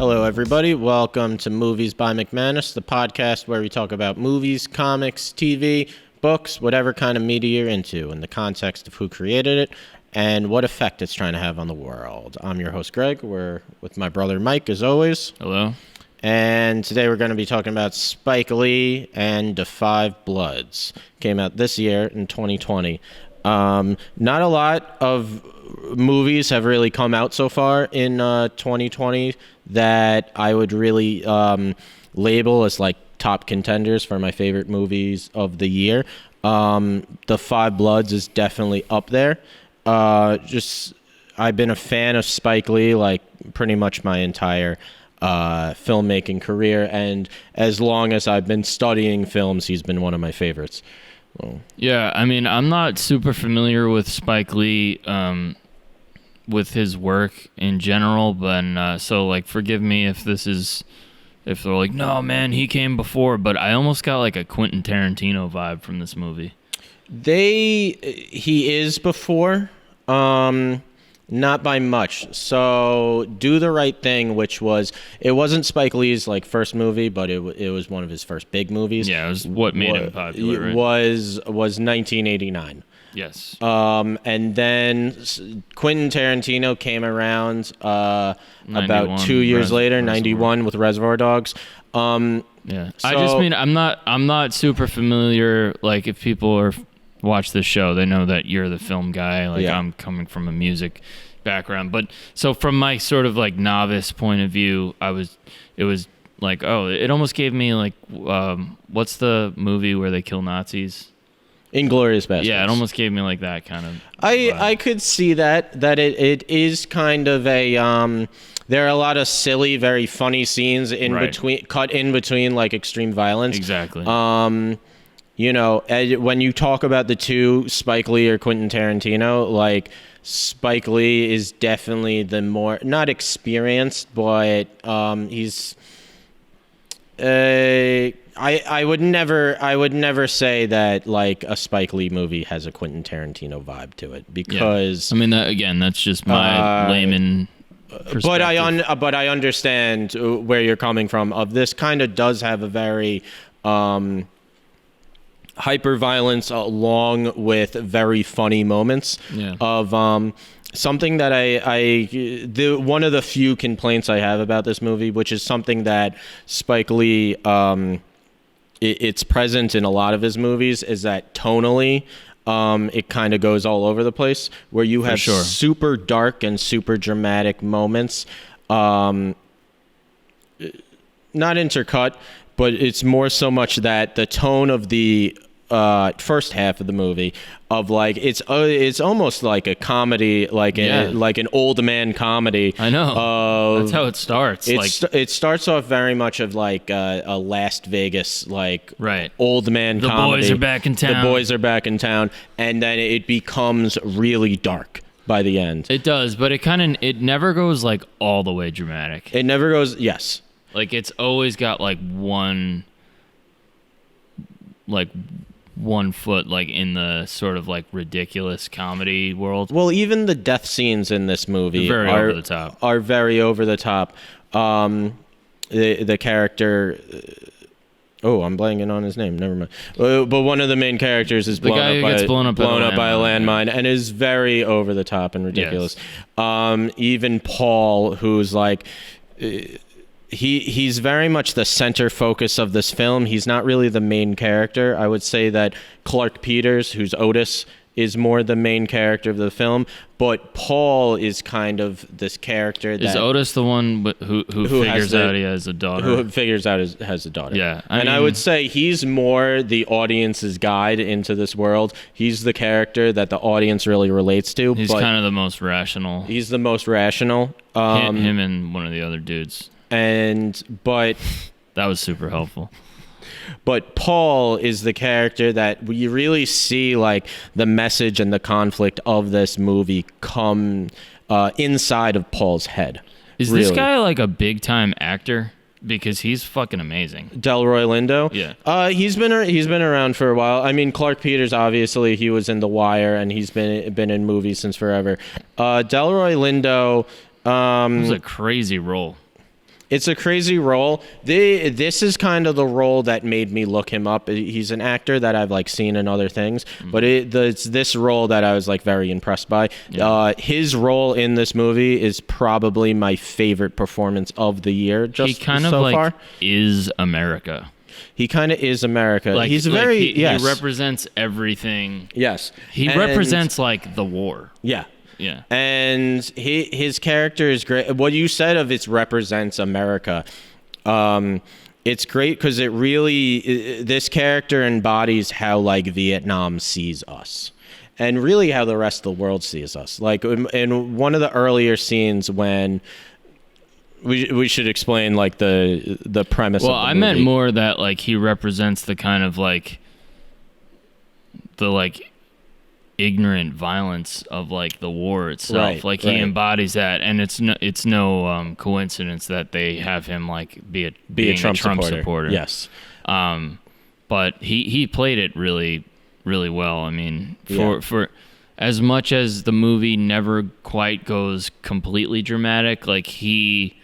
Hello, everybody. Welcome to Movies by McManus, the podcast where we talk about movies, comics, TV, books, whatever kind of media you're into in the context of who created it and what effect it's trying to have on the world. I'm your host, Greg. We're with my brother, Mike, as always. Hello. And today we're going to be talking about Spike Lee and The Five Bloods. Came out this year in 2020. Not a lot of movies have really come out so far in 2020 that I would really label as like top contenders for my favorite movies of the year. The Five Bloods is definitely up there. I've been a fan of Spike Lee like pretty much my entire filmmaking career, and as long as I've been studying films, he's been one of my favorites. Well, yeah, I mean, I'm not super familiar with Spike Lee, with his work in general, but so like, forgive me if they're like, no, man, he came before, but I almost got like a Quentin Tarantino vibe from this movie. He is before. Not by much. So, Do the Right Thing, which it wasn't Spike Lee's like first movie, but it was one of his first big movies. Yeah, it was what made him popular. Right? It was 1989. Yes. And then Quentin Tarantino came around about 2 years later, 91 with Reservoir Dogs. Yeah. I just mean I'm not super familiar. Like if people watch this show, they know that you're the film guy. Like yeah. I'm coming from a music background, but so from my sort of like novice point of view, it was like, oh, it almost gave me like what's the movie where they kill Nazis? Inglourious Basterds. Yeah, it almost gave me like that kind of. I could see that it is kind of a. There are a lot of silly, very funny scenes cut in between like extreme violence. Exactly. You know, when you talk about the two, Spike Lee or Quentin Tarantino, like Spike Lee is definitely the more not experienced, but he's. I would never say that like a Spike Lee movie has a Quentin Tarantino vibe to it because I mean that's just my layman perspective. But I understand where you're coming from. This kind of does have a very hyper violence along with very funny moments of something that one of the few complaints I have about this movie, which is something that Spike Lee it's present in a lot of his movies, is that tonally it kind of goes all over the place, where you have super dark and super dramatic moments, not intercut, but it's more so much that the tone of the first half of the movie of like it's almost like a comedy, like an old man comedy. I know. That's how it starts. It starts off very much of like a Las Vegas like old man comedy. The boys are back in town. The boys are back in town, and then it becomes really dark by the end. It does, but it never goes like all the way dramatic. It never goes. Yes. Like it's always got like one foot like in the sort of like ridiculous comedy world. Well, even the death scenes in this movie are very over the top. The character, I'm blanking on his name. Never mind. But one of the main characters is blown up by a landmine and is very over the top and ridiculous. Yes. Even Paul, who's like. He's very much the center focus of this film. He's not really the main character. I would say that Clark Peters, who's Otis, is more the main character of the film. But Paul is kind of this character that... Is Otis the one who figures out he has a daughter? Who figures out has a daughter. Yeah. I would say he's more the audience's guide into this world. He's the character that the audience really relates to. He's kind of the most rational. He's the most rational. Him and one of the other dudes. But that was super helpful. But Paul is the character that we really see like the message and the conflict of this movie come inside of Paul's head. Is this guy like a big time actor? Because he's fucking amazing. Delroy Lindo? Yeah. He's been around for a while. I mean, Clark Peters, obviously, he was in The Wire, and he's been in movies since forever. Delroy Lindo... it was a crazy role. It's a crazy role. This is kind of the role that made me look him up. He's an actor that I've like seen in other things, but it's this role that I was like very impressed by. Yeah. His role in this movie is probably my favorite performance of the year. Just he kind so of like far. Is America. He kind of is America. Like, he's like very he represents everything. Yes, he represents like the war. Yeah. Yeah. And his character is great. What you said of it represents America. It's great because it really, this character embodies how like Vietnam sees us. And really how the rest of the world sees us. Like in one of the earlier scenes when we should explain like the premise of the movie. I meant more that like he represents the kind of like the like ignorant violence of like the war itself. Right, like he embodies that, and it's no coincidence that they have him like be a Trump supporter. Yes. But he played it really, really well. I mean, for as much as the movie never quite goes completely dramatic, like he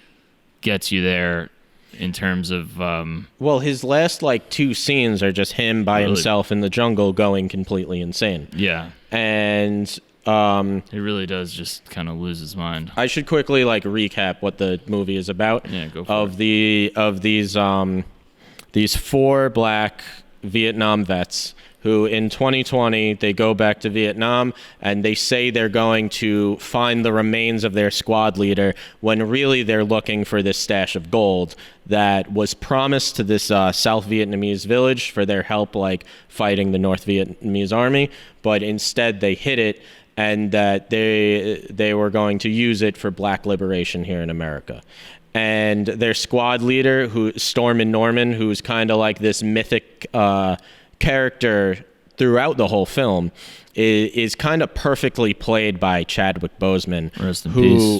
gets you there in terms of well, his last like 2 scenes are just him by himself in the jungle going completely insane. Yeah. And he really does just kind of lose his mind. I should quickly like recap what the movie is about. Yeah, go for it. These 4 black Vietnam vets who in 2020 they go back to Vietnam and they say they're going to find the remains of their squad leader when really they're looking for this stash of gold that was promised to this South Vietnamese village for their help like fighting the North Vietnamese army, but instead they hid it and that they were going to use it for black liberation here in America. And their squad leader, Stormin' Norman, who's kind of like this mythic character throughout the whole film, is kind of perfectly played by Chadwick Boseman.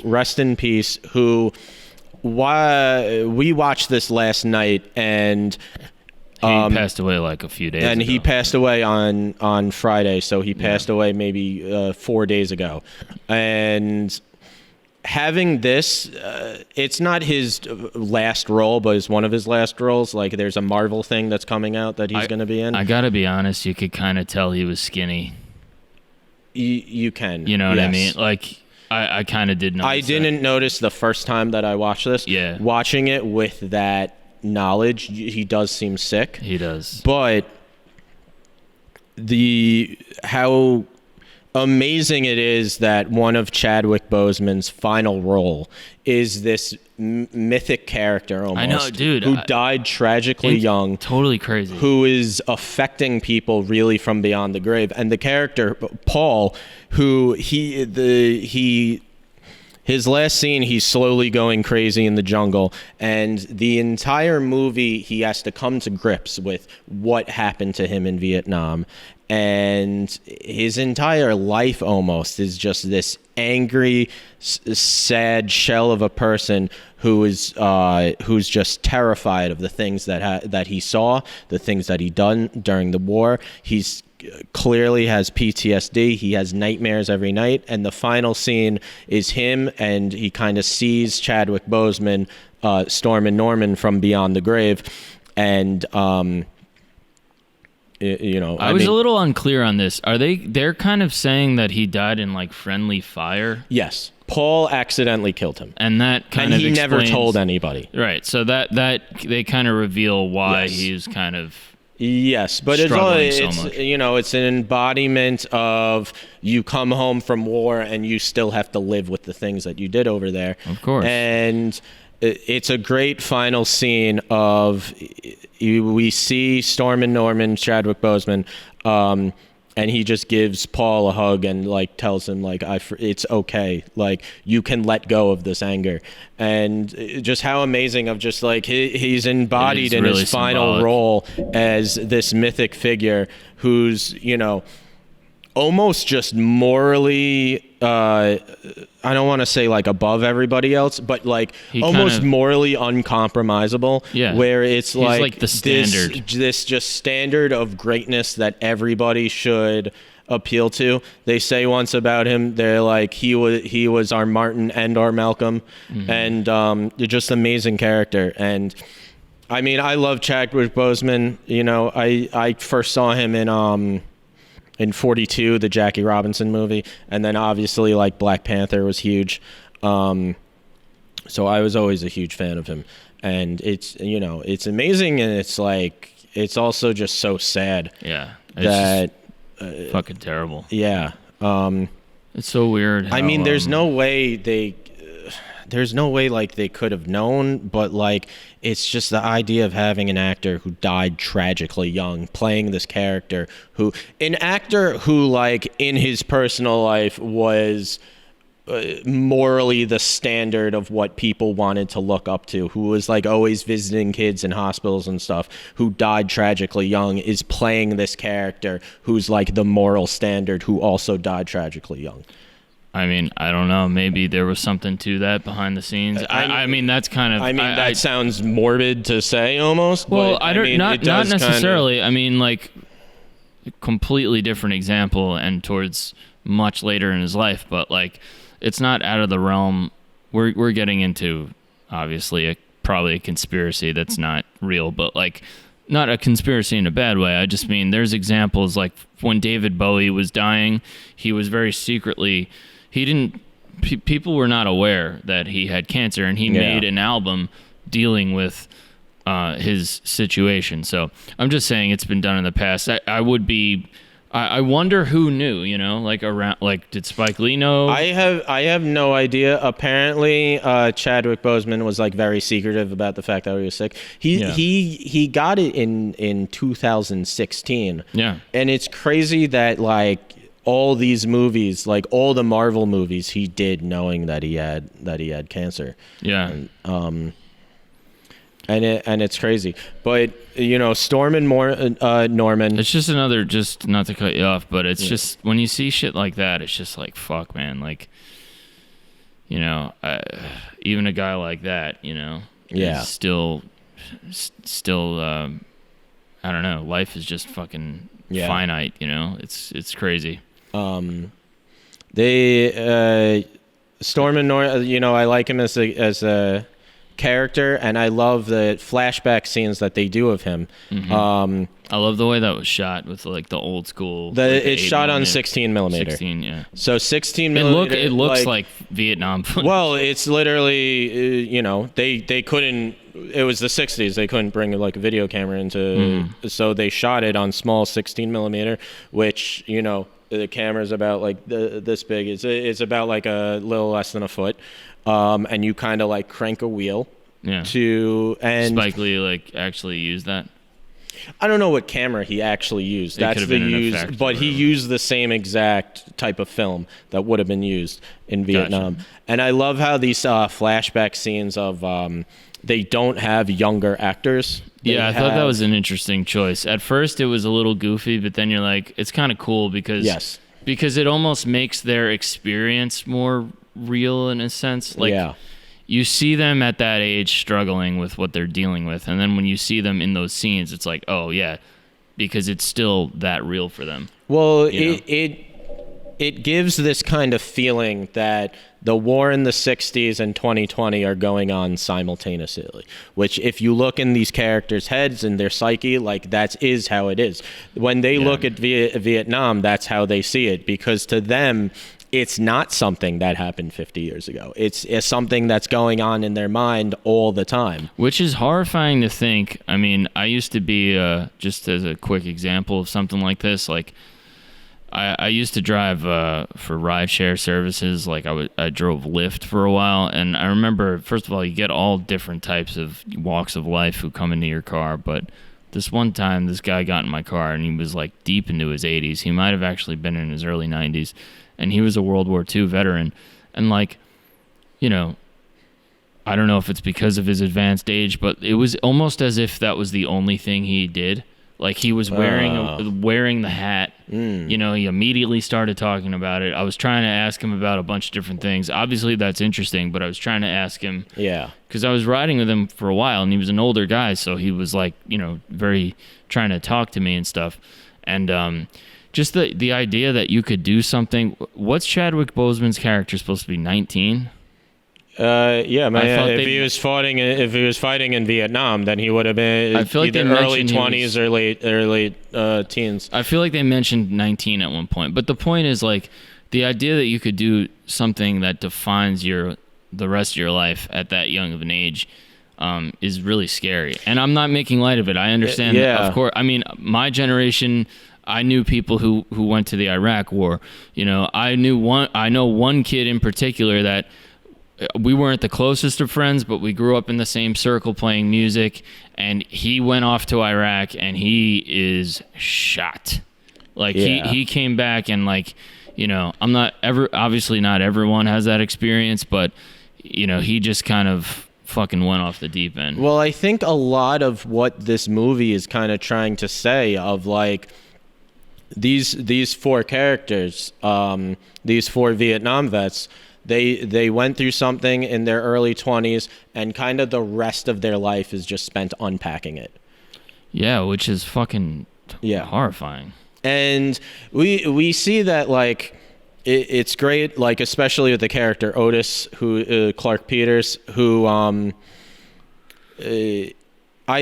Rest in peace. We watched this last night, and he passed away like a few days ago. And he passed away on Friday, so he passed away maybe 4 days ago. And having this, it's not his last role, but it's one of his last roles. Like, there's a Marvel thing that's coming out that he's going to be in. I gotta be honest, you could kind of tell he was skinny. You can. You know what I mean? Like, I kind of did notice I didn't notice the first time that I watched this. Yeah. Watching it with that knowledge, he does seem sick. He does. But how amazing it is that one of Chadwick Boseman's final role is this mythic character almost. I know, dude. Who died tragically young. Totally crazy. Who is affecting people really from beyond the grave. And the character, Paul, who his last scene, he's slowly going crazy in the jungle, and the entire movie, he has to come to grips with what happened to him in Vietnam. And his entire life almost is just this angry, sad shell of a person who's just terrified of the things that he saw, the things that he done during the war. He's clearly has PTSD. He has nightmares every night. And the final scene is him, and he kind of sees Chadwick Boseman, Stormin' Norman from beyond the grave, and I was a little unclear on this. They're kind of saying that he died in like friendly fire? Yes. Paul accidentally killed him. And that kind of he never told anybody. Right. So that they kind of reveal why he's kind of yes, but it's an embodiment of you come home from war and you still have to live with the things that you did over there. Of course. And it's a great final scene of we see Stormin' Norman, Chadwick Boseman, and he just gives Paul a hug and like tells him like it's okay, like you can let go of this anger, and just how amazing of just like he's embodied in really his final role as this mythic figure who's almost just morally, I don't want to say like above everybody else, but like almost morally uncompromisable. Yeah. Where it's He's like the standard. This just standard of greatness that everybody should appeal to. They say once about him, they're like, he was our Martin and our Malcolm. And just amazing character. And I mean, I love Chadwick Boseman. You know, I first saw him in 42, the Jackie Robinson movie, and then obviously like Black Panther was huge. So I was always a huge fan of him, and it's, you know, it's amazing, and it's like, it's also just so sad. Yeah, that fucking terrible. Yeah. It's so weird. I mean, there's no way like they could have known, but like, it's just the idea of having an actor who died tragically young playing this character, an actor who like in his personal life was morally the standard of what people wanted to look up to, who was like always visiting kids in hospitals and stuff, who died tragically young, is playing this character who's like the moral standard, who also died tragically young. I mean, I don't know. Maybe there was something to that behind the scenes. I mean, that's kind of. I mean, that sounds morbid to say, almost. Well, but, not necessarily. I mean, like, completely different example, and towards much later in his life. But like, it's not out of the realm. We're getting into obviously probably a conspiracy that's not real, but like, not a conspiracy in a bad way. I just mean there's examples like when David Bowie was dying, he was very secretly. People were not aware that he had cancer, and he made an album dealing with his situation. So I'm just saying it's been done in the past. I wonder who knew, you know, like around, like, did Spike Lee know? I have no idea. Apparently, Chadwick Boseman was like very secretive about the fact that he was sick. He got it in 2016. Yeah. And it's crazy that like all these movies, like all the Marvel movies, he did knowing that he had cancer. Yeah. And it's crazy. But you know, Storm and Norman. It's just another, just not to cut you off, but it's just when you see shit like that, it's just like, fuck, man. Like, you know, even a guy like that, you know, is still. I don't know. Life is just fucking finite. You know, it's crazy. Storm and Norman, you know, I like him as a character, and I love the flashback scenes that they do of him. I love the way that was shot with like the old school. It's shot on 16 millimeter. 16, yeah. So 16 millimeter. It looks like Vietnam footage. Well, it's literally, you know, they couldn't. It was the 60s. They couldn't bring like a video camera into, so they shot it on small 16 millimeter, which, you know, the camera's about like this big. It's about like a little less than a foot. And you kind of like crank a wheel. Yeah. And Spike Lee like actually used that. I don't know what camera he actually used. That's the use, but he used the same exact type of film that would have been used in Vietnam. Gotcha. And I love how these flashback scenes of they don't have younger actors. I thought that was an interesting choice. At first, it was a little goofy, but then you're like, it's kind of cool because it almost makes their experience more real in a sense. Like, you see them at that age struggling with what they're dealing with, and then when you see them in those scenes, it's like, oh yeah, because it's still that real for them. Well, it gives this kind of feeling that the war in the 60s and 2020 are going on simultaneously, which if you look in these characters' heads and their psyche, like that is how it is. When they look at Vietnam, that's how they see it, because to them, it's not something that happened 50 years ago. It's something that's going on in their mind all the time. Which is horrifying to think. I mean, I used to be, just as a quick example of something like this, like, I used to drive for rideshare services. Like I drove Lyft for a while, and I remember, first of all, you get all different types of walks of life who come into your car. But this one time, this guy got in my car, and he was like deep into his 80s. He might have actually been in his early 90s, and he was a World War II veteran. And like, you know, I don't know if it's because of his advanced age, but it was almost as if that was the only thing he did. Like he was wearing the hat. You know, he immediately started talking about it. I was trying to ask him about a bunch of different things. Obviously, that's interesting, but I was trying to ask him. Yeah. Because I was riding with him for a while, and he was an older guy, so he was like, you know, very trying to talk to me and stuff. And just the idea that you could do something. What's Chadwick Boseman's character supposed to be? 19? Yeah, man. If he was fighting in Vietnam, then he would have been either early 20s or late teens. I feel like they mentioned 19 at one point, but the point is like the idea that you could do something that defines the rest of your life at that young of an age is really scary. And I'm not making light of it. I understand. Yeah. Of course. I mean, my generation. I knew people who went to the Iraq War. You know, I know one kid in particular that. We weren't the closest of friends, but we grew up in the same circle playing music, and he went off to Iraq, and he is shot. Like, he came back, and, like, you know, obviously not everyone has that experience, but, you know, he just kind of fucking went off the deep end. Well, I think a lot of what this movie is kind of trying to say of, like, these four characters, these four Vietnam vets, They went through something in their early 20s, and kind of the rest of their life is just spent unpacking it. Yeah, which is fucking horrifying. And we see that, like, it's great, like, especially with the character Otis, who Clark Peters, who I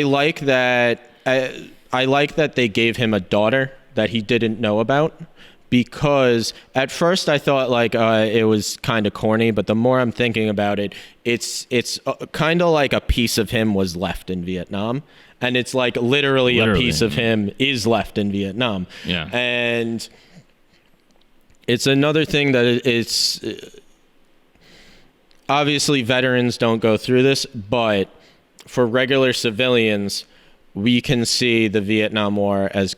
like that they gave him a daughter that he didn't know about. Because at first I thought like it was kind of corny, but the more I'm thinking about it, it's kind of like a piece of him was left in Vietnam, and it's like literally a piece of him is left in Vietnam. Yeah, and it's another thing that it's obviously veterans don't go through this, but for regular civilians, we can see the Vietnam War as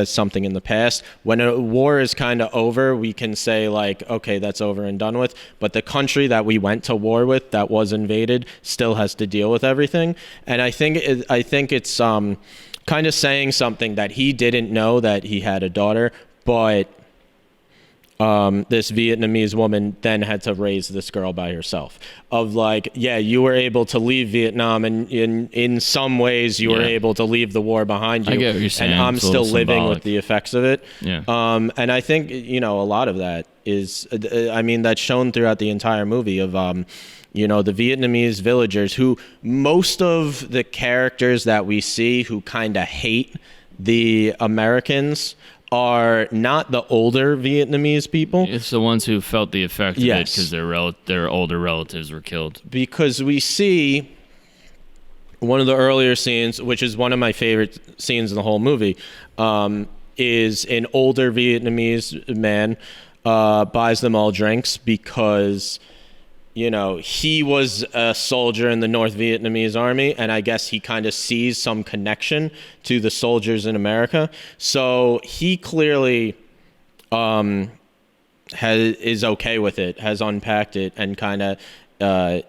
something in the past. When a war is kind of over, we can say like, okay, that's over and done with. But the country that we went to war with, that was invaded, still has to deal with everything. And I think it's kind of saying something that he didn't know that he had a daughter, but this Vietnamese woman then had to raise this girl by herself. Of like, yeah, you were able to leave Vietnam, and in some ways you were able to leave the war behind you. I get what you're saying. And I'm still living with the effects of it. Yeah. And I think, you know, a lot of that is, I mean, that's shown throughout the entire movie of, you know, the Vietnamese villagers, who most of the characters that we see who kind of hate the Americans are not the older Vietnamese people. It's the ones who felt the effect of it because their older relatives were killed. Because we see one of the earlier scenes, which is one of my favorite scenes in the whole movie, is an older Vietnamese man buys them all drinks because, you know, he was a soldier in the North Vietnamese army, and I guess he kind of sees some connection to the soldiers in America. So he clearly is okay with it, has unpacked it, and kind of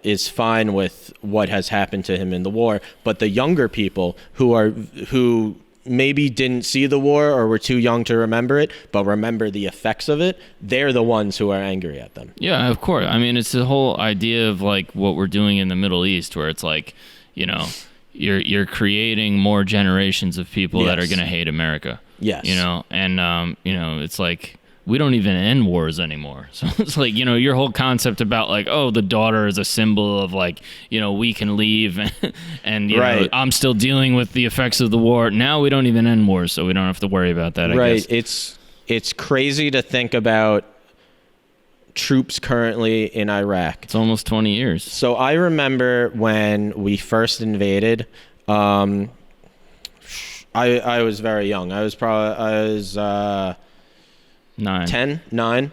is fine with what has happened to him in the war. But the younger people who maybe didn't see the war or were too young to remember it, but remember the effects of it, they're the ones who are angry at them. Yeah, of course. I mean, it's the whole idea of like what we're doing in the Middle East, where it's like, you know, you're creating more generations of people that are going to hate America. Yes. You know, and you know, it's like we don't even end wars anymore. So it's like, you know, your whole concept about like, oh, the daughter is a symbol of like, you know, we can leave and you know, I'm still dealing with the effects of the war. Now we don't even end wars, so we don't have to worry about that, I guess. It's crazy to think about troops currently in Iraq. It's almost 20 years. So I remember when we first invaded, I was very young. I was 9,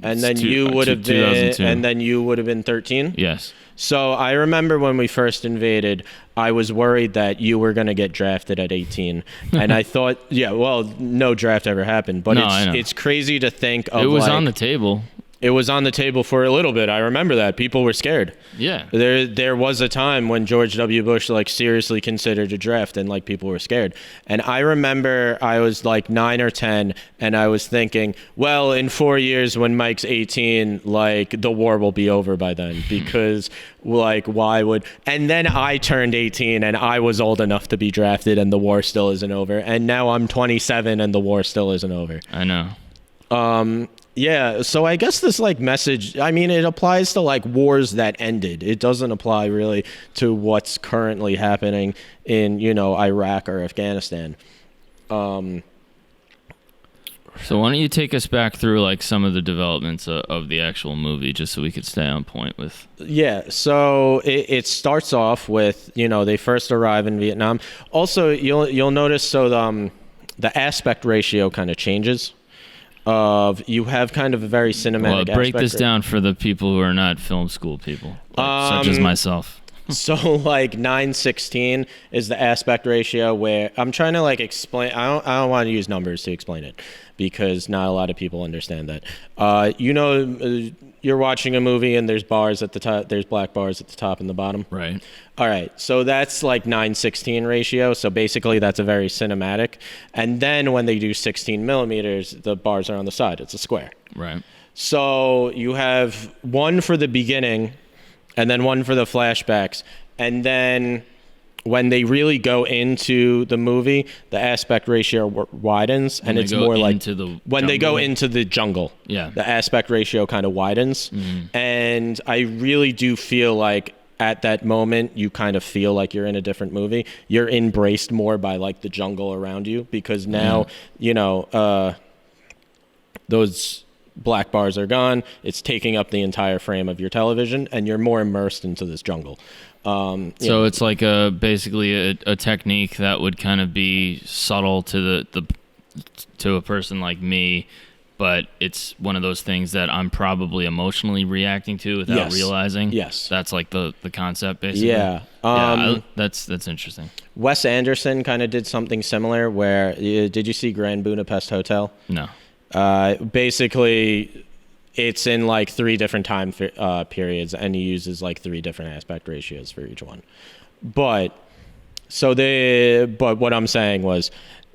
and then you would have been 13. Yes. So I remember when we first invaded, I was worried that you were going to get drafted at 18, and I thought, no draft ever happened, but it's crazy to think of. It was on the table. it was on the table for a little bit. I remember that people were scared. Yeah. There was a time when George W. Bush like seriously considered a draft, and like people were scared. And I remember I was like 9 or 10, and I was thinking, well, in 4 years when Mike's 18, like the war will be over by then, because like why would? And then I turned 18, and I was old enough to be drafted, and the war still isn't over. And now I'm 27, and the war still isn't over. I know. Yeah, so I guess this like message, I mean, it applies to like wars that ended. It doesn't apply really to what's currently happening in, you know, Iraq or Afghanistan. So why don't you take us back through like some of the developments of the actual movie, just so we could stay on point with. Yeah, so it starts off with, you know, they first arrive in Vietnam. Also, you'll notice, so the aspect ratio kind of changes. You have kind of a very cinematic Well, break this down for the people who are not film school people, such as myself. So like 9:16 is the aspect ratio, where I'm trying to like explain. I don't want to use numbers to explain it, because not a lot of people understand that. You know, you're watching a movie and there's bars at the top. There's black bars at the top and the bottom. Right. All right. So that's like 9:16 ratio. So basically that's a very cinematic. And then when they do 16 millimeters, the bars are on the side. It's a square. Right. So you have one for the beginning, and then one for the flashbacks. And then when they really go into the movie, the aspect ratio widens, and it's more like when they go into the jungle. Yeah. The aspect ratio kind of widens. Mm-hmm. And I really do feel like at that moment, you kind of feel like you're in a different movie. You're embraced more by like the jungle around you, because now, you know, those black bars are gone. It's taking up the entire frame of your television, and you're more immersed into this jungle. So it's like basically a technique that would kind of be subtle to to a person like me, but it's one of those things that I'm probably emotionally reacting to without realizing. Yes, that's like the concept, basically. Yeah, that's interesting. Wes Anderson kind of did something similar. Where did you see Grand Budapest Hotel? No. Basically, it's in like 3 different time periods, and he uses like 3 different aspect ratios for each one. But what I'm saying was,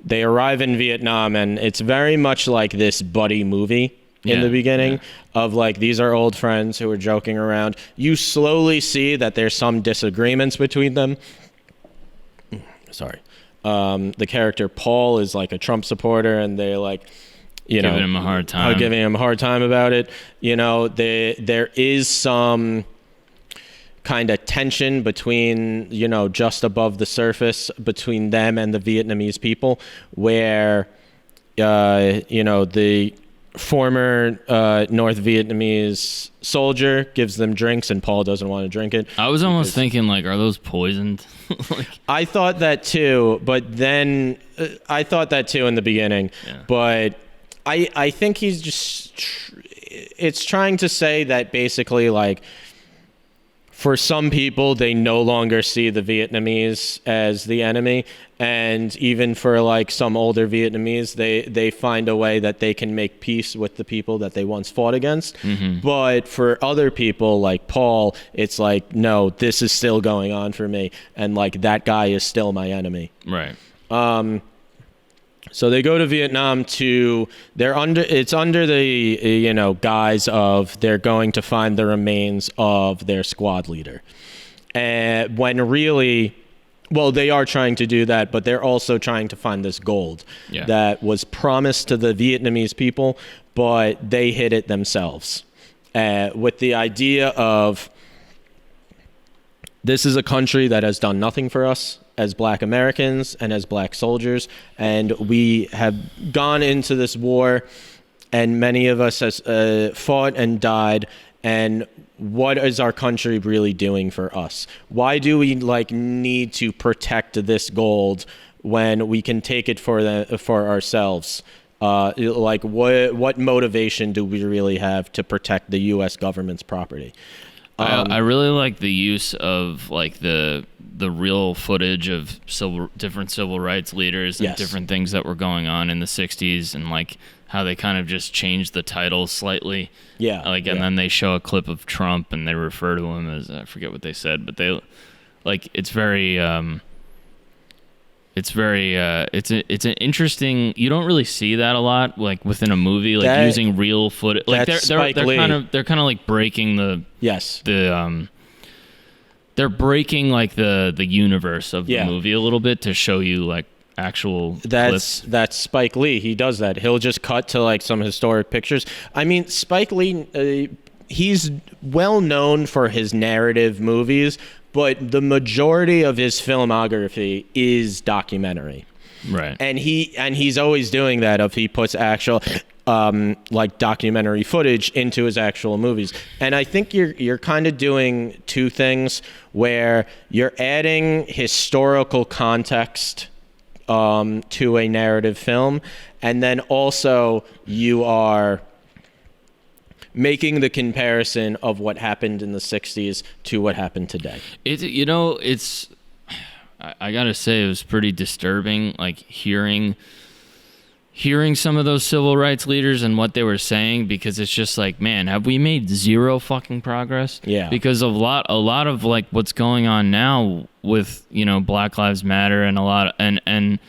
they arrive in Vietnam, and it's very much like this buddy movie in the beginning of like, these are old friends who are joking around. You slowly see that there's some disagreements between them. Sorry. The character Paul is like a Trump supporter, and they're like, giving him a hard time. Giving him a hard time about it. You know, there is some kind of tension between, you know, just above the surface between them and the Vietnamese people, where, you know, the former North Vietnamese soldier gives them drinks, and Paul doesn't want to drink it. I was almost thinking, like, are those poisoned? I thought that too, but then I thought that too in the beginning, but I think he's just, it's trying to say that basically, like, for some people, they no longer see the Vietnamese as the enemy. And even for like some older Vietnamese, they find a way that they can make peace with the people that they once fought against. Mm-hmm. But for other people like Paul, it's like, no, this is still going on for me. And like, that guy is still my enemy. Right. So they go to Vietnam it's under the, you know, guise of they're going to find the remains of their squad leader. And when really, well, they are trying to do that, but they're also trying to find this gold that was promised to the Vietnamese people, but they hid it themselves. With the idea of, this is a country that has done nothing for us as Black Americans and as Black soldiers, and we have gone into this war, and many of us has fought and died, and what is our country really doing for us? Why do we like need to protect this gold when we can take it for ourselves? Like, what motivation do we really have to protect the U.S. government's property? I really like the use of like the real footage of different civil rights leaders and different things that were going on in the 60s, and like how they kind of just changed the title slightly. Yeah. And then they show a clip of Trump and they refer to him as, I forget what they said, but they like, it's an interesting, you don't really see that a lot, like within a movie, like using real footage. Like they're kind of like breaking they're breaking like the universe of the movie a little bit to show you like actual clips. That's Spike Lee. He does that. He'll just cut to like some historic pictures. I mean, Spike Lee, he's well known for his narrative movies, but the majority of his filmography is documentary. Right. And he's always doing that. If he puts actual like documentary footage into his actual movies. And I think you're kind of doing two things where you're adding historical context to a narrative film, and then also you are making the comparison of what happened in the 60s to what happened today. I gotta say, it was pretty disturbing, like hearing some of those civil rights leaders and what they were saying, because it's just like, man, have we made zero fucking progress? Yeah. Because a lot of like what's going on now with, Black Lives Matter and a lot and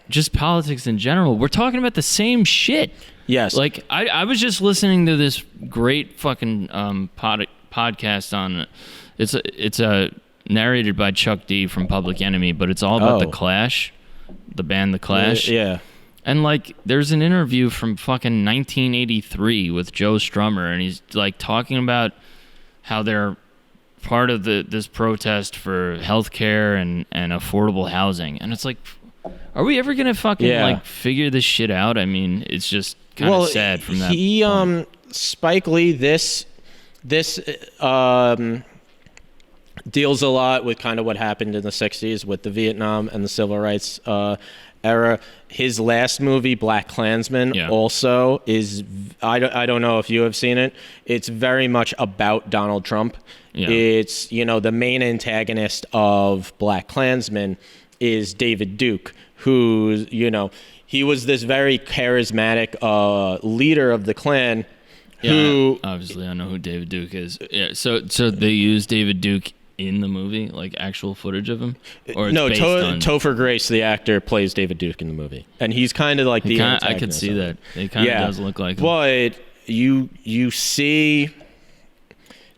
just politics in general, we're talking about the same shit. Yes. Like I was just listening to this great fucking podcast on it's narrated by Chuck D from Public Enemy, but it's all about the Clash. The band The Clash. Yeah. And like there's an interview from fucking 1983 with Joe Strummer, and he's like talking about how they're part of this protest for healthcare and affordable housing. And it's like, are we ever gonna fucking like figure this shit out? I mean, it's just kind of sad from that point. Spike Lee, this deals a lot with kind of what happened in the 60s with the Vietnam and the civil rights era. His last movie, Black Klansman, also is, I don't know if you have seen it, it's very much about Donald Trump. Yeah. It's, the main antagonist of Black Klansman is David Duke, who, he was this very charismatic leader of the Klan. Who obviously I know who David Duke is. Yeah, so they use David Duke in the movie, like actual footage of him? Or it's based on... Topher Grace, the actor, plays David Duke in the movie, and he's kind of like antagonist. I could see that. It kind of does look like him. But you see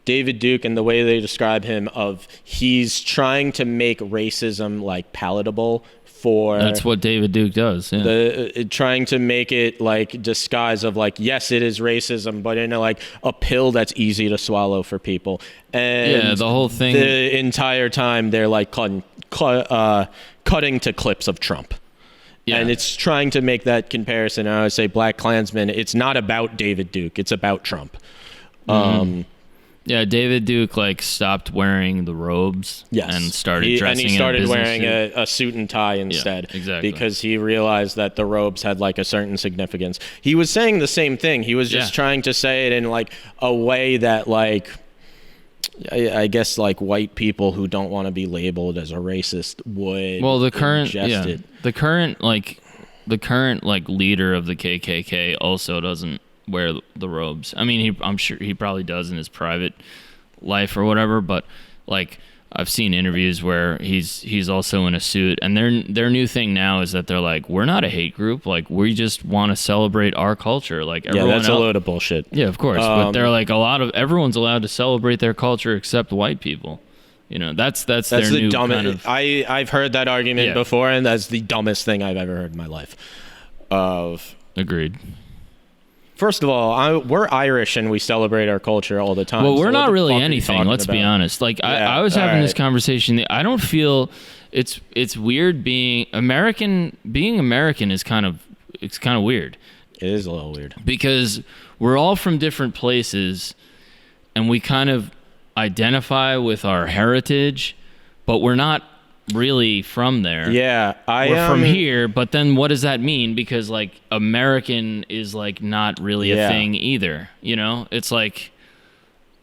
David Duke and the way they describe him, of he's trying to make racism like palatable. That's what David Duke does. Yeah. Trying to make it like disguise of like, yes, it is racism, but in a pill that's easy to swallow for people. And the whole thing. The entire time they're like cutting to clips of Trump. Yeah. And it's trying to make that comparison. And I would say Black Klansman, it's not about David Duke, it's about Trump. Yeah, David Duke stopped wearing the robes and started dressing. And he started wearing a suit and tie instead. Yeah, exactly. Because he realized that the robes had a certain significance. He was saying the same thing. He was just trying to say it in a way that I guess white people who don't want to be labeled as a racist would. Well, the current leader of the KKK also doesn't wear the robes. I mean, I'm sure he probably does in his private life or whatever, but I've seen interviews where he's also in a suit, and their new thing now is that they're like, we're not a hate group, we just want to celebrate our culture, everyone that's a load of bullshit. Yeah, of course, but they're everyone's allowed to celebrate their culture except white people. That's their the new dumbest kind of... I've heard that argument before, and that's the dumbest thing I've ever heard in my life. Agreed. First of all, we're Irish and we celebrate our culture all the time. Well, we're not really anything. Let's be honest. I was having this conversation. I don't feel it's weird being American. Being American is kind of weird. It is a little weird because we're all from different places, and we kind of identify with our heritage, but we're not really from there. Yeah, we're from here, but then what does that mean? Because American is not really a thing either. It's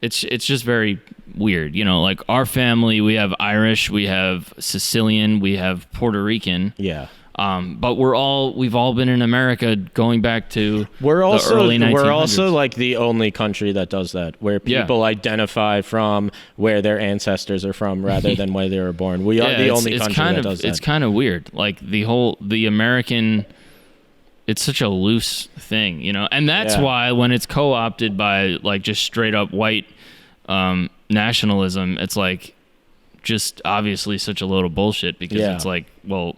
it's just very weird. You know, like our family, we have Irish, we have Sicilian, we have Puerto Rican. Yeah. But we've all been in America going back to the early 1900s. We're also like the only country that does that, where people identify from where their ancestors are from rather than where they were born. We are the only country that does that. It's kind of weird. Like the American, it's such a loose thing, you know? And that's why when it's co-opted by like just straight up white nationalism, it's like just obviously such a load of bullshit, because it's like, well,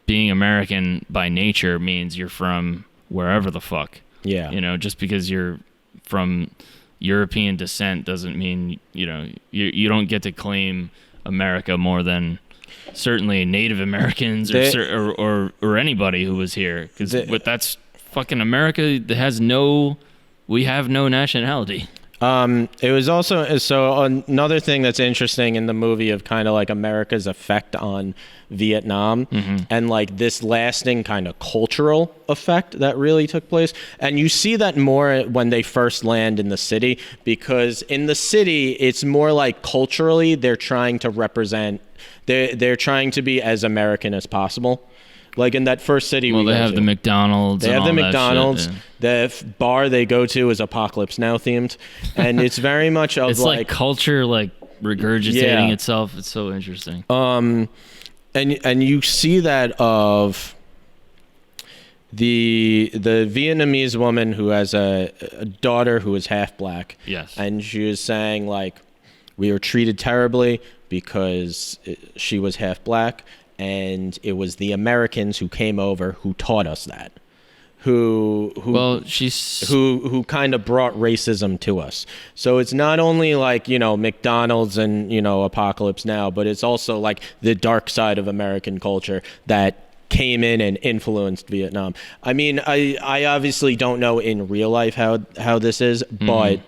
being American by nature means you're from wherever the fuck. Yeah. You know, just because you're from European descent doesn't mean, you know, you don't get to claim America more than certainly Native Americans or anybody who was here. Because that's fucking America we have no nationality. It was also, so another thing that's interesting in the movie of kind of like America's effect on Vietnam and like this lasting kind of cultural effect that really took place. And you see that more when they first land in the city, because in the city, it's more like culturally, they're trying to represent, they're trying to be as American as possible. Like in that first city, they have the McDonald's. They have the McDonald's. The bar they go to is Apocalypse Now themed, and it's very much of it's like culture, like regurgitating itself. It's so interesting. And you see that of the Vietnamese woman who has a daughter who is half black. Yes, and she was saying like, we were treated terribly because she was half black. And it was the Americans who came over who taught us that, who kind of brought racism to us. So it's not only like, you know, McDonald's and, you know, Apocalypse Now, but it's also like the dark side of American culture that came in and influenced Vietnam. I mean, I obviously don't know in real life how this is, but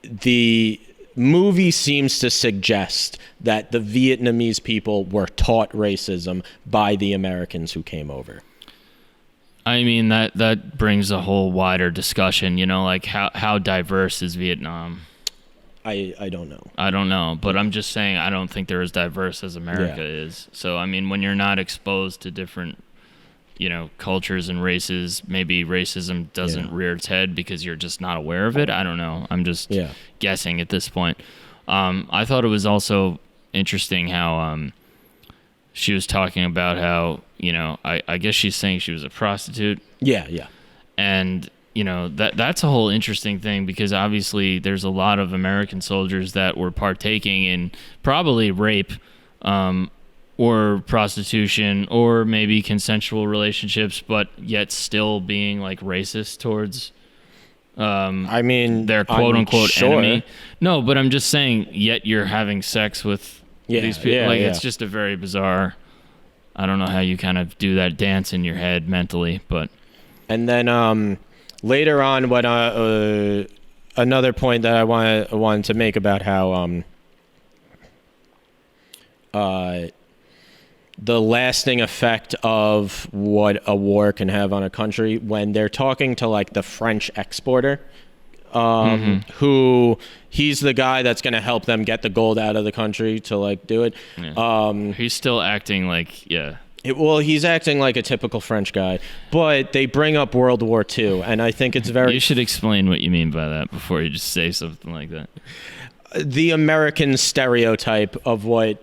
the movie seems to suggest that the Vietnamese people were taught racism by the Americans who came over. I mean, that brings a whole wider discussion, you know, like how diverse is Vietnam? I don't know. I don't know, but I'm just saying I don't think they're as diverse as America is. So, I mean, when you're not exposed to different, you know, cultures and races, maybe racism doesn't rear its head because you're just not aware of it. I don't know. I'm just guessing at this point. I thought it was also interesting how she was talking about how, you know, I guess she's saying she was a prostitute. Yeah. And, you know, that's a whole interesting thing, because obviously there's a lot of American soldiers that were partaking in probably rape, or prostitution, or maybe consensual relationships, but yet still being like racist towards I mean, their quote unquote enemy. No, but I'm just saying, yet you're having sex with these people. It's just a very bizarre, I don't know how you kind of do that dance in your head mentally, but. And then later on, when another point that I wanted to make about how the lasting effect of what a war can have on a country, when they're talking to like the French exporter, who he's the guy that's going to help them get the gold out of the country to like do it. He's still acting like, he's acting like a typical French guy, but they bring up World War II, and I think it's very... You should explain what you mean by that before you just say something like that. The American stereotype of what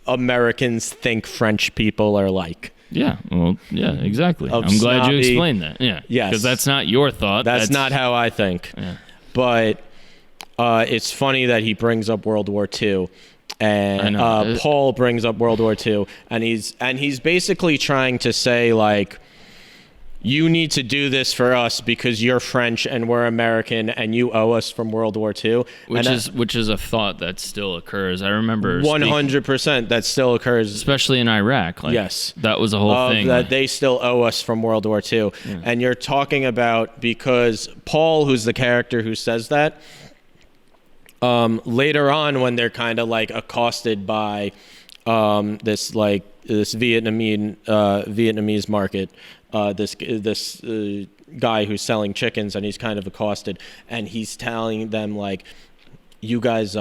Americans think French people are like. Yeah, well, yeah, exactly. I'm glad you explained that. Yeah, yes, because that's not your thought. That's not how I think. Yeah. But it's funny that he brings up World War II, and Paul brings up World War II, and he's basically trying to say like, you need to do this for us because you're French and we're American and you owe us from World War II. Which is a thought that still occurs. I remember 100% that still occurs. Especially in Iraq. Like, yes. That was a whole thing. That they still owe us from World War II. Yeah. And you're talking about, because Paul, who's the character who says that, later on when they're kind of like accosted by this Vietnamese market, this guy who's selling chickens, and he's kind of accosted, and he's telling them like, you guys,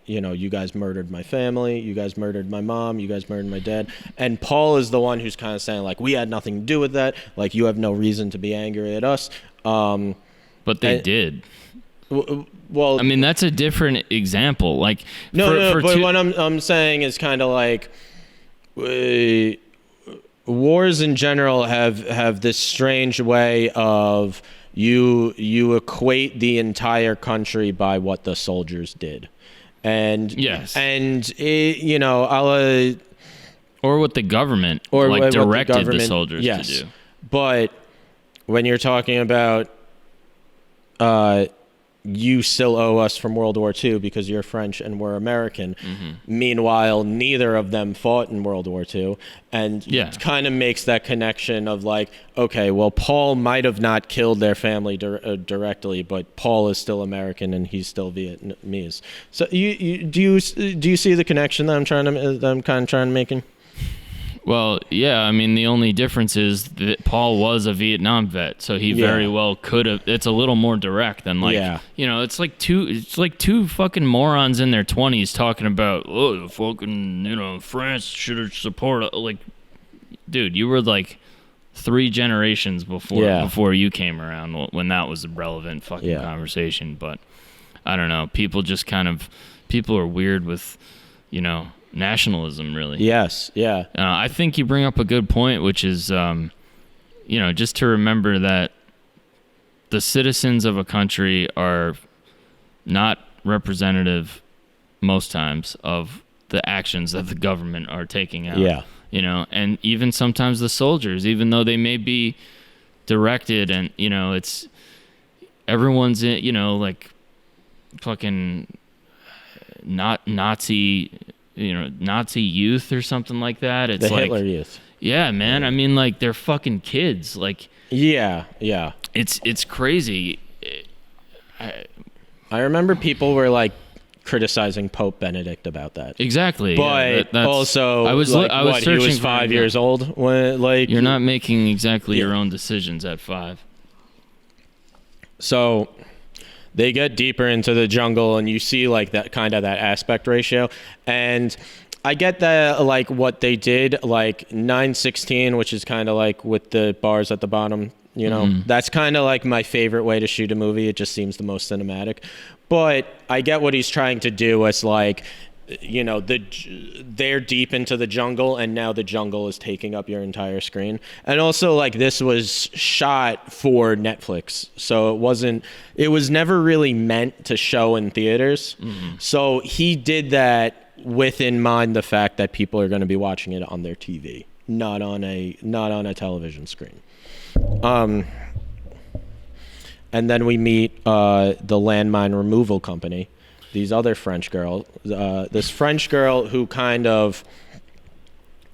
you guys murdered my family, you guys murdered my mom, you guys murdered my dad. And Paul is the one who's kind of saying, like, we had nothing to do with that. Like, you have no reason to be angry at us. But they did. Well, I mean, that's a different example. Like, but what I'm saying is kind of like, wars in general have this strange way of you equate the entire country by what the soldiers did, and yes, and or what the government directed the soldiers to do. But when you're talking about you still owe us from World War II because you're French and we're American. Mm-hmm. Meanwhile, neither of them fought in World War II. And it kind of makes that connection of like, okay, well, Paul might have not killed their family directly, but Paul is still American and he's still Vietnamese. So do you see the connection that I'm kind of trying to make? Well, yeah, I mean, the only difference is that Paul was a Vietnam vet, so he very well could have. It's a little more direct than it's like two fucking morons in their 20s talking about, oh, fucking, France should have supported. Like, dude, you were like 3 generations before you came around when that was a relevant fucking conversation. But I don't know, people are weird with, nationalism, really. Yes, yeah. I think you bring up a good point, which is, just to remember that the citizens of a country are not representative most times of the actions that the government are taking out. Yeah. And even sometimes the soldiers, even though they may be directed and, it's everyone's in, like fucking not Nazi youth or something like that. It's the like Hitler Youth. Yeah, man. I mean, like, they're fucking kids. Like, yeah. It's crazy. I remember people were like criticizing Pope Benedict about that. Exactly. But also, I was searching. He was 5 years old when, like, you're not making exactly your own decisions at 5. So they get deeper into the jungle and you see like that kind of that aspect ratio. And I get that, like, what they did, like 9:16, which is kind of like with the bars at the bottom, that's kind of like my favorite way to shoot a movie. It just seems the most cinematic. But I get what he's trying to do as like, they're deep into the jungle and now the jungle is taking up your entire screen. And also, like, this was shot for Netflix, so it was never really meant to show in theaters. Mm-hmm. So he did that with in mind the fact that people are going to be watching it on their TV, not on a television screen. And then we meet the landmine removal company. These other French girl, this French girl who kind of,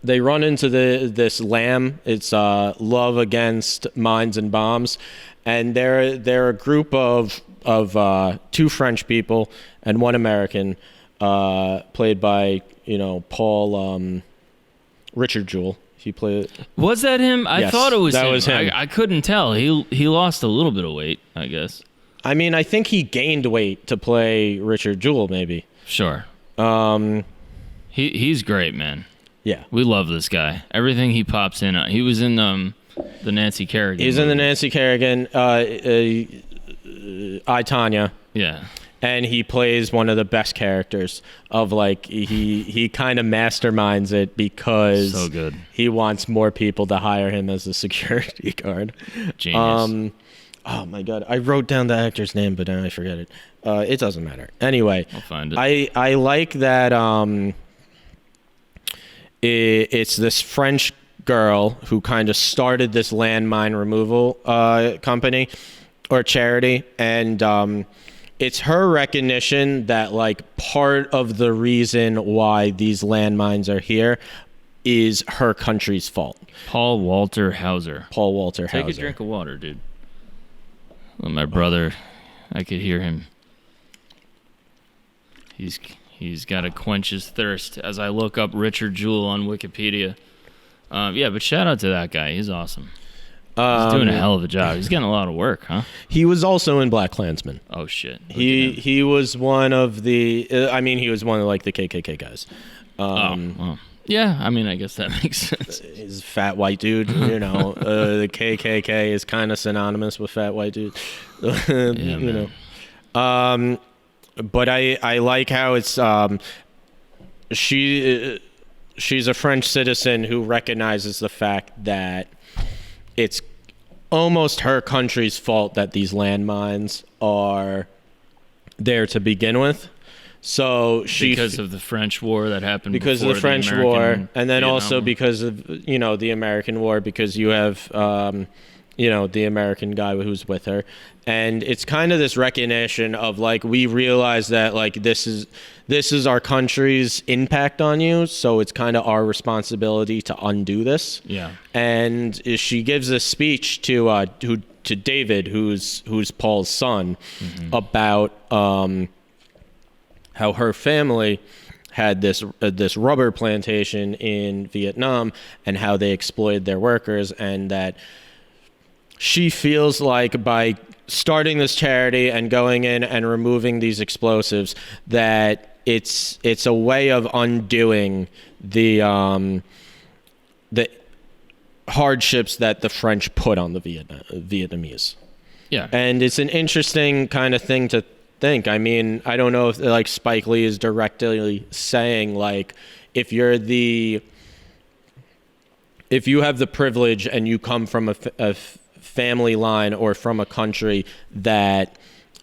they run into this LAM. It's Love Against Mines and Bombs, and they're a group of 2 French people and 1 American, played by Paul Richard Jewell. He played. Was that him? I thought it was him. That was him. I couldn't tell. He lost a little bit of weight, I guess. I mean, I think he gained weight to play Richard Jewell, maybe. Sure. He's great, man. Yeah. We love this guy. Everything he pops in. He was in the Nancy Kerrigan. He's in the Nancy Kerrigan, I, Tonya. Yeah. And he plays one of the best characters of, like, he kind of masterminds it because so good. He wants more people to hire him as a security guard. Genius. Oh my God, I wrote down the actor's name, but now I forget it. It doesn't matter. Anyway, I'll find it. I like that it's this French girl who kind of started this landmine removal company or charity, and it's her recognition that, like, part of the reason why these landmines are here is her country's fault. Paul Walter Hauser. Take a drink of water, dude. Well, my brother, I could hear him. He's got to quench his thirst as I look up Richard Jewell on Wikipedia. But shout out to that guy. He's awesome. He's doing a hell of a job. He's getting a lot of work, huh? He was also in BlacKkKlansman. Oh shit. He was one of the. He was one of like the KKK guys. Well. Yeah, I mean, I guess that makes sense. He's a fat white dude, the KKK is kind of synonymous with fat white dude. But I like how it's she's a French citizen who recognizes the fact that it's almost her country's fault that these landmines are there to begin with. So because of the French War that happened because of the French War, and then also because of the American War, because you have the American guy who's with her, and it's kind of this recognition of like we realize that like this is our country's impact on you, so it's kind of our responsibility to undo this. Yeah, and she gives this speech to David, who's Paul's son, about how her family had this rubber plantation in Vietnam and how they exploited their workers, and that she feels like by starting this charity and going in and removing these explosives that it's a way of undoing the hardships that the French put on the Vietnamese. Yeah. And it's an interesting kind of thing to think. I mean, I don't know if like Spike Lee is directly saying like if you have the privilege and you come from a family line or from a country that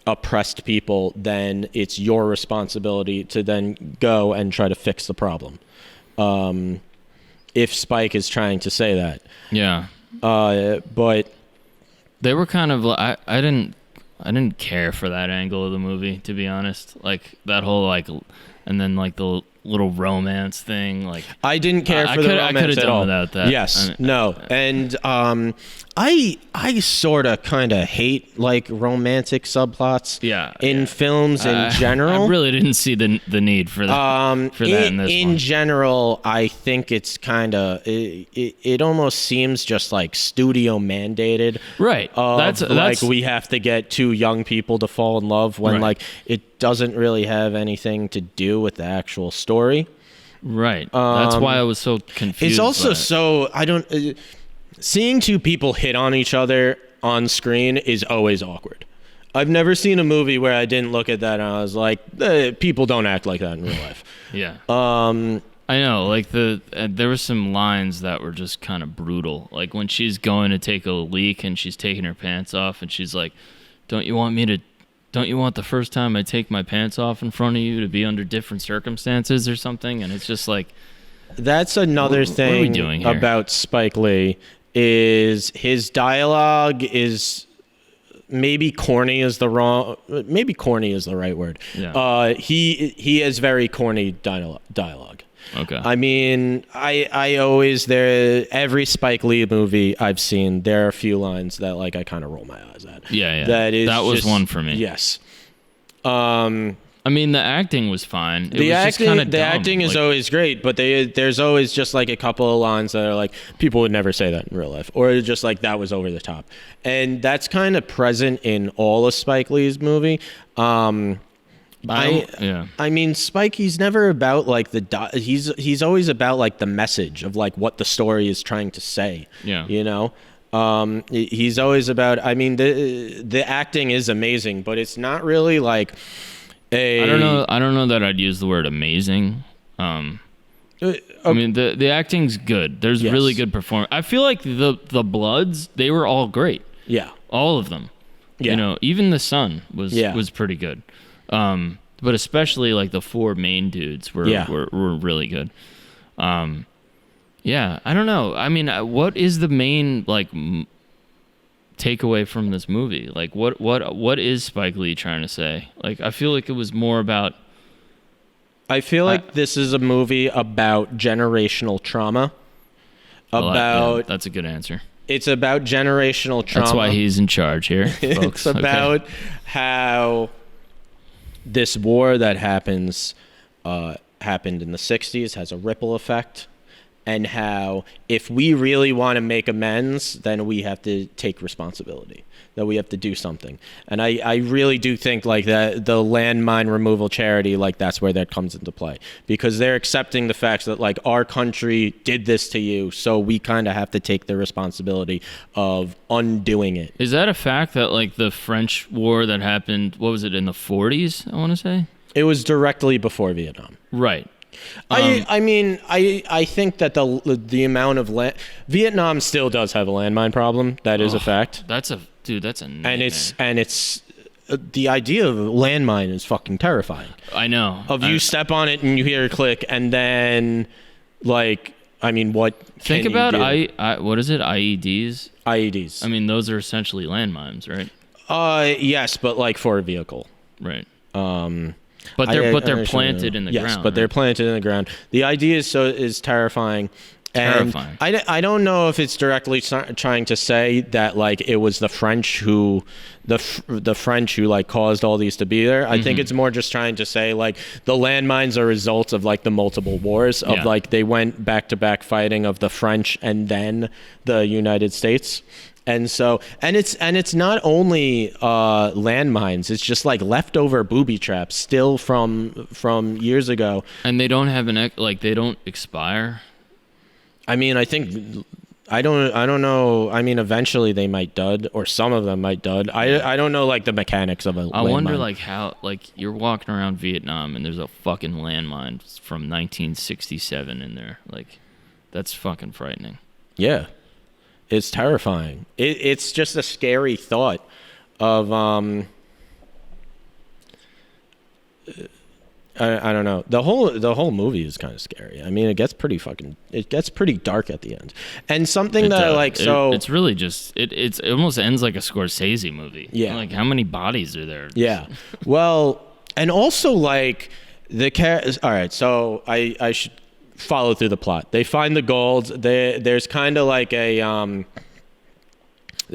oppressed people, then it's your responsibility to then go and try to fix the problem. If Spike is trying to say that. Yeah. But they were kind of I didn't care for that angle of the movie, to be honest. Like that whole like, and then like the little romance thing. Like I didn't care for the romance at all. Without that. Yes, no, and I sort of kind of hate like romantic subplots. In films in general. I really didn't see the need for that. For that in this one. In general, I think it's kind of it almost seems just like studio mandated. Right. That's like we have to get two young people to fall in love when like it doesn't really have anything to do with the actual story. Right. That's why I was so confused. It's also so I don't. Seeing two people hit on each other on screen is always awkward. I've never seen a movie where I didn't look at that and I was like, people don't act like that in real life. Yeah. I know, like there were some lines that were just kind of brutal. Like when she's going to take a leak and she's taking her pants off and she's like, don't you want the first time I take my pants off in front of you to be under different circumstances or something? And it's just like, that's another thing what are we doing here? About Spike Lee. Is his dialogue is maybe corny is the right word. Yeah. He has very corny dialogue. Okay. I mean, I always every Spike Lee movie I've seen, there are a few lines that like I kind of roll my eyes at. Yeah. That was one for me. Yes. I mean, the acting was fine. The acting is always great, but there's always just like a couple of lines that are like people would never say that in real life, or just like that was over the top, and that's kind of present in all of Spike Lee's movie. I mean, Spike, he's never about like he's always about like the message of like what the story is trying to say. Yeah, he's always about. I mean, the acting is amazing, but it's not really like. I don't know that I'd use the word amazing. I mean, the acting's good. There's really good performance. I feel like the Bloods, they were all great. Yeah, all of them. Yeah. Even the son was pretty good. But especially like the four main dudes were really good. I don't know. I mean, what is the main like takeaway from this movie? Like what is Spike Lee trying to say? Like I feel like it was more about this is a movie about generational trauma. That's a good answer. It's about generational trauma. That's why he's in charge here, folks. It's about how this war that happened in the 60s has a ripple effect, and how if we really want to make amends, then we have to take responsibility, that we have to do something. And I really do think like that the landmine removal charity, like that's where that comes into play, because they're accepting the fact that like our country did this to you, so we kind of have to take the responsibility of undoing it. Is that a fact that like the French war that happened, what was it, in the 40s, I want to say? It was directly before Vietnam. Right. I mean, I think that the amount of Vietnam still does have a landmine problem. That is a fact. That's a nightmare. And it's the idea of a landmine is fucking terrifying. I know. You step on it and you hear a click, and then like, I mean, what? Think about what is it? IEDs. IEDs. I mean, those are essentially landmines, right? Yes, but like for a vehicle. Right. But they're planted in the ground. Yes, but they're planted in the ground. The idea is terrifying. Terrifying. And I don't know if it's directly trying to say that like it was the French who like caused all these to be there. I think it's more just trying to say like the landmines are results of like the multiple wars of like they went back to back fighting of the French and then the United States. And so, and it's not only landmines; it's just like leftover booby traps still from years ago. And they don't have they don't expire. I mean, I don't know. I mean, eventually they might dud, or some of them might dud. I don't know like the mechanics of a landmine. I wonder like how you're walking around Vietnam and there's a fucking landmine from 1967 in there. Like, that's fucking frightening. Yeah. It's terrifying. It's just a scary thought of I don't know. The whole movie is kind of scary. I mean, it gets pretty dark at the end. And something that I like, so it's really just it almost ends like a Scorsese movie. Yeah. Like, how many bodies are there? Yeah. Well, and also like all right, so I should follow through the plot. They find the gold. There's kind of like the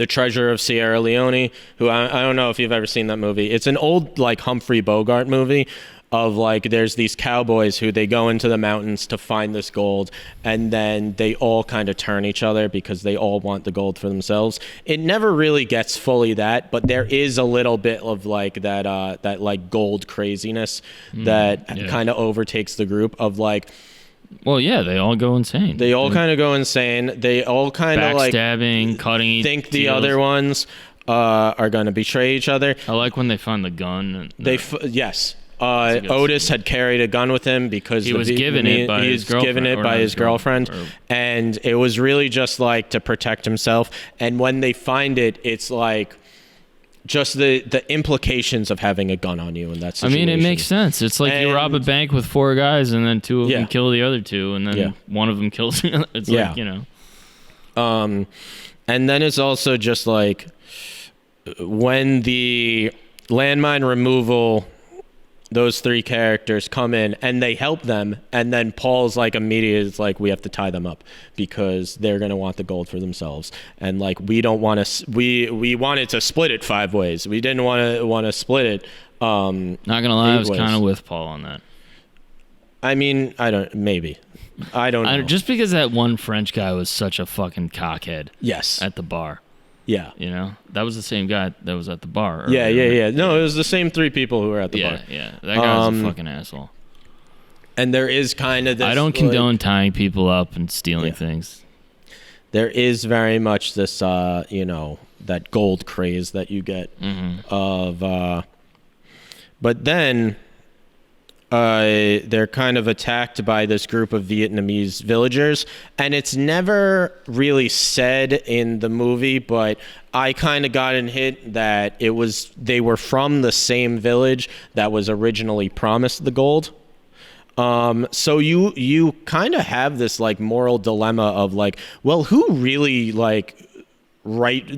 Treasure of Sierra Leone, who I don't know if you've ever seen that movie. It's an old like Humphrey Bogart movie of like there's these cowboys who they go into the mountains to find this gold, and then they all kind of turn each other because they all want the gold for themselves. It never really gets fully that, but there is a little bit of like that like gold craziness that kind of overtakes the group of like. Well, yeah, they all go insane. They all kind of go insane. They all kind of like backstabbing, cutting. Think the other ones are going to betray each other. I like when they find the gun. Yes. Otis had carried a gun with him because he was given it by his girlfriend, and it was really just like to protect himself. And when they find it, it's like just the implications of having a gun on you in that situation. I mean, it makes sense. It's like you rob a bank with 4 guys, and then 2 of them kill the other 2, and then one of them kills the other. It's like, you know. And then it's also just like when the landmine removal, those 3 characters come in and they help them, and then Paul's like immediately is like, we have to tie them up because they're gonna want the gold for themselves, and like we don't want to. We wanted to split it 5 ways. We didn't want to split it. Not gonna lie, I was kind of with Paul on that. I mean, I don't know. Just because that one French guy was such a fucking cockhead. Yes. At the bar. Yeah. You know? That was the same guy that was at the bar. Yeah. No, it was the same 3 people who were at the bar. Yeah. That guy was a fucking asshole. And there is kind of this... I don't condone tying people up and stealing things. There is very much this, that gold craze that you get of... But then... they're kind of attacked by this group of Vietnamese villagers, and it's never really said in the movie, but I kind of got a hint that they were from the same village that was originally promised the gold. So you kind of have this like moral dilemma of like, well, who really like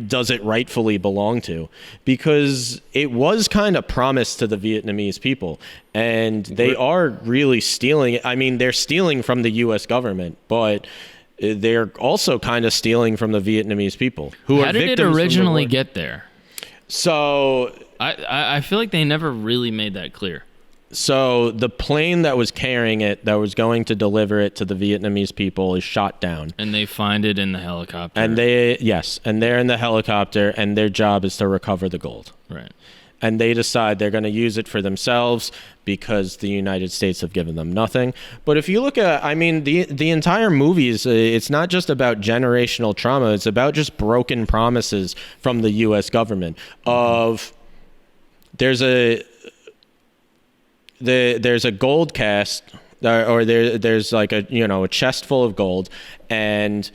does it rightfully belong to? Because it was kind of promised to the Vietnamese people, and they are really stealing it. I mean, they're stealing from the U.S. government, but they're also kind of stealing from the Vietnamese people who are victims. How did it originally get there? So I feel like they never really made that clear. So the plane that was carrying it, that was going to deliver it to the Vietnamese people, is shot down. And they find it in the helicopter. And they're in the helicopter, and their job is to recover the gold. Right. And they decide they're going to use it for themselves because the United States have given them nothing. But if you look at, I mean, the entire movie is, it's not just about generational trauma. It's about just broken promises from the U.S. government of there's a gold cast, or there's like a chest full of gold, and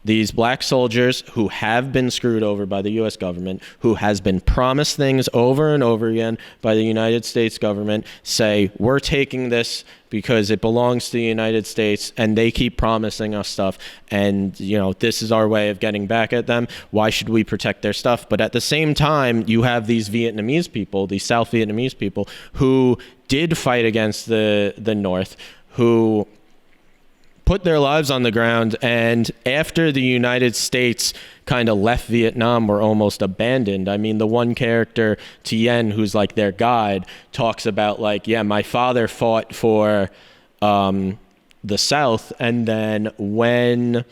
these black soldiers who have been screwed over by the U.S. government, who has been promised things over and over again by the United States government, say, we're taking this because it belongs to the United States, and they keep promising us stuff, and this is our way of getting back at them. Why should we protect their stuff? But at the same time, you have these Vietnamese people, these South Vietnamese people, who did fight against the North, who put their lives on the ground, and after the United States kind of left Vietnam, were almost abandoned. I mean, the one character, Tien, who's like their guide, talks about like, yeah, my father fought for the South, and then when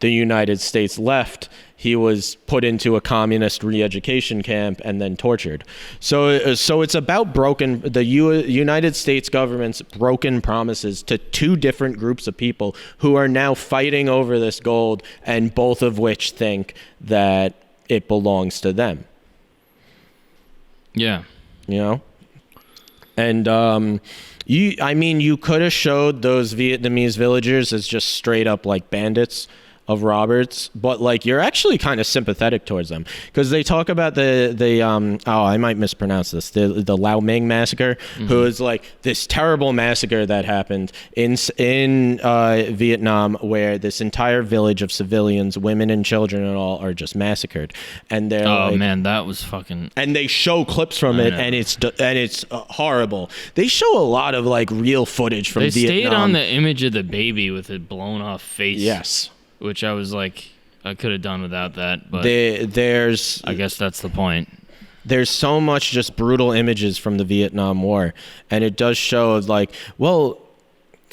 the United States left, he was put into a communist re-education camp and then tortured. So it's about the United States government's broken promises to two different groups of people who are now fighting over this gold, and both of which think that it belongs to them. Yeah. And you could have showed those Vietnamese villagers as just straight up like bandits of robbers, but like you're actually kind of sympathetic towards them, because they talk about I might mispronounce this, the Lao Ming massacre, who is like this terrible massacre that happened in Vietnam, where this entire village of civilians, women and children and all, are just massacred. And they're man, that was fucking. And they show clips from it, and it's horrible. They show a lot of like real footage from Vietnam. They stayed on the image of the baby with a blown off face. Yes. Which I was like, I could have done without that, but I guess that's the point. There's so much just brutal images from the Vietnam War, and it does show like, well,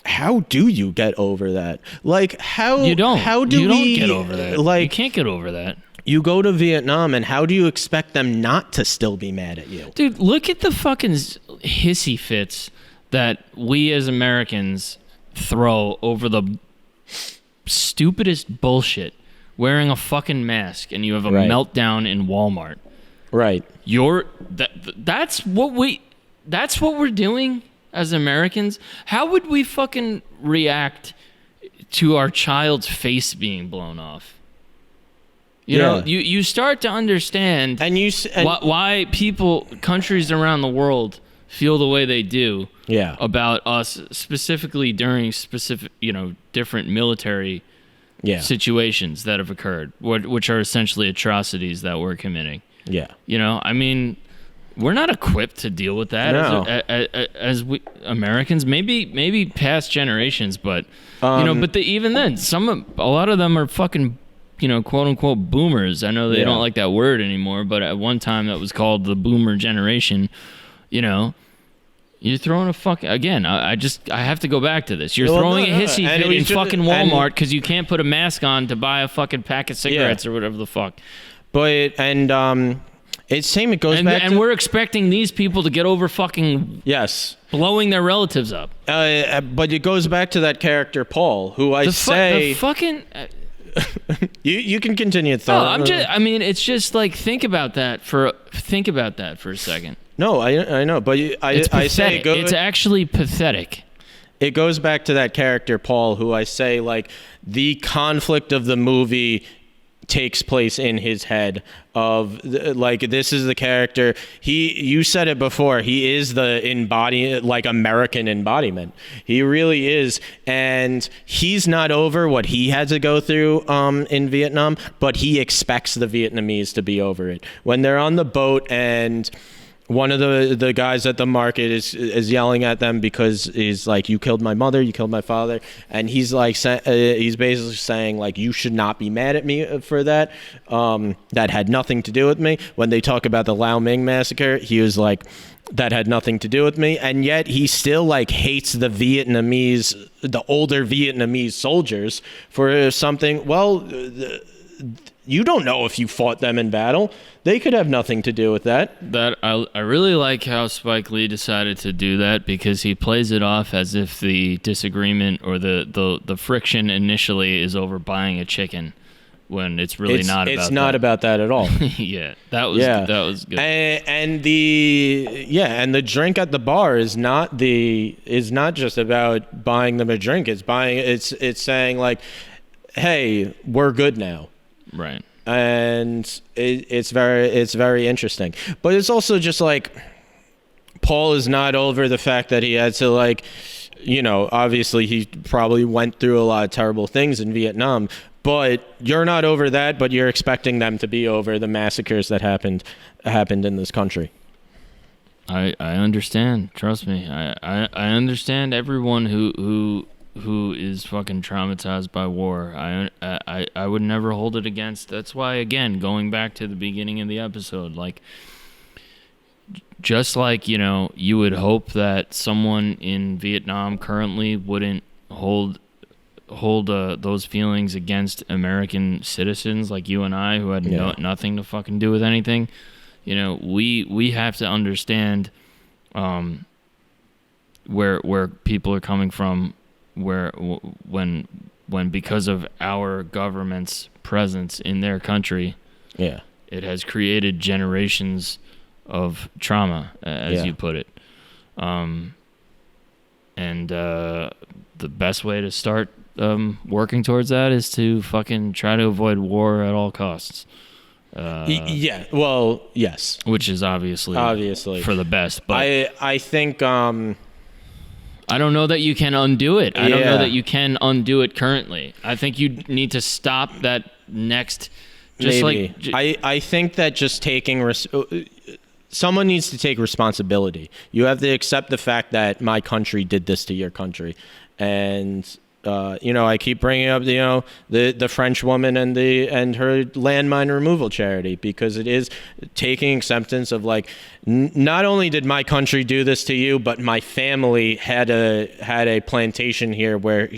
how do you get over that? Like, how you don't get over that. Like, you can't get over that. You go to Vietnam, and how do you expect them not to still be mad at you? Dude, look at the fucking hissy fits that we as Americans throw over the stupidest bullshit, wearing a fucking mask, and you have a meltdown in Walmart. Right. That's what we're doing as Americans. How would we fucking react to our child's face being blown off? You know, you start to understand why countries around the world feel the way they do about us, specifically during different military situations that have occurred, which are essentially atrocities that we're committing. Yeah. I mean, we're not equipped to deal with that as we Americans, maybe past generations, but even then, a lot of them are fucking, quote unquote boomers. I know they don't like that word anymore, but at one time that was called the boomer generation. You're throwing a fucking... Again, I have to go back to this. You're throwing a hissy fit in fucking Walmart because you can't put a mask on to buy a fucking pack of cigarettes or whatever the fuck. But, it goes back and we're expecting these people to get over fucking... Yes. Blowing their relatives up. But it goes back to that character, Paul, who the fucking... you can continue to thought. No, it's just like, think about that for a second. No, I know, but I say it's actually pathetic. It goes back to that character, Paul, who I say, like, the conflict of the movie takes place in his head of, like, this is the character. You said it before, he is the American embodiment. He really is. And he's not over what he had to go through in Vietnam, but he expects the Vietnamese to be over it. When they're on the boat and one of the guys at the market is yelling at them because he's like, you killed my mother, you killed my father, and he's like, he's basically saying like, you should not be mad at me for that. That had nothing to do with me. When they talk about the Lau Ming massacre, he was like, that had nothing to do with me, and yet he still like hates the older Vietnamese soldiers for something. Well, you don't know if you fought them in battle. They could have nothing to do with that. I really like how Spike Lee decided to do that, because he plays it off as if the disagreement or the friction initially is over buying a chicken, when it's really not about that. It's not about that at all. Yeah, that was good. And the drink at the bar is not just about buying them a drink. It's saying like, hey, we're good now. Right. And it's very interesting. But it's also just like, Paul is not over the fact that he had to like, obviously he probably went through a lot of terrible things in Vietnam, but you're not over that, but you're expecting them to be over the massacres that happened in this country. I understand. Trust me. I understand everyone who is fucking traumatized by war. I would never hold it against. That's why, again, going back to the beginning of the episode, like, just like, you would hope that someone in Vietnam currently wouldn't hold those feelings against American citizens like you and I, who had nothing to fucking do with anything. We have to understand where people are coming from, when because of our government's presence in their country, it has created generations of trauma, as you put it. And the best way to start working towards that is to fucking try to avoid war at all costs. Well, yes. Which is obviously for the best. But I think... I don't know that you can undo it. I don't know that you can undo it currently. I think you need to stop that next... Maybe. I think that just taking... someone needs to take responsibility. You have to accept the fact that my country did this to your country. And... I keep bringing up the French woman and her landmine removal charity, because it is taking acceptance of like, not only did my country do this to you, but my family had a plantation here where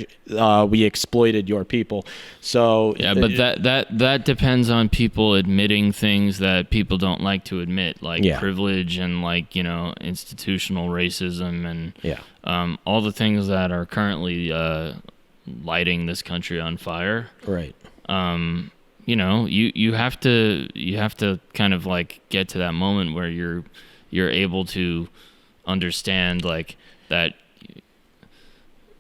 we exploited your people. So but that depends on people admitting things that people don't like to admit, like privilege and like institutional racism and all the things that are currently lighting this country on fire. Right. You have to kind of like get to that moment where you're able to understand like that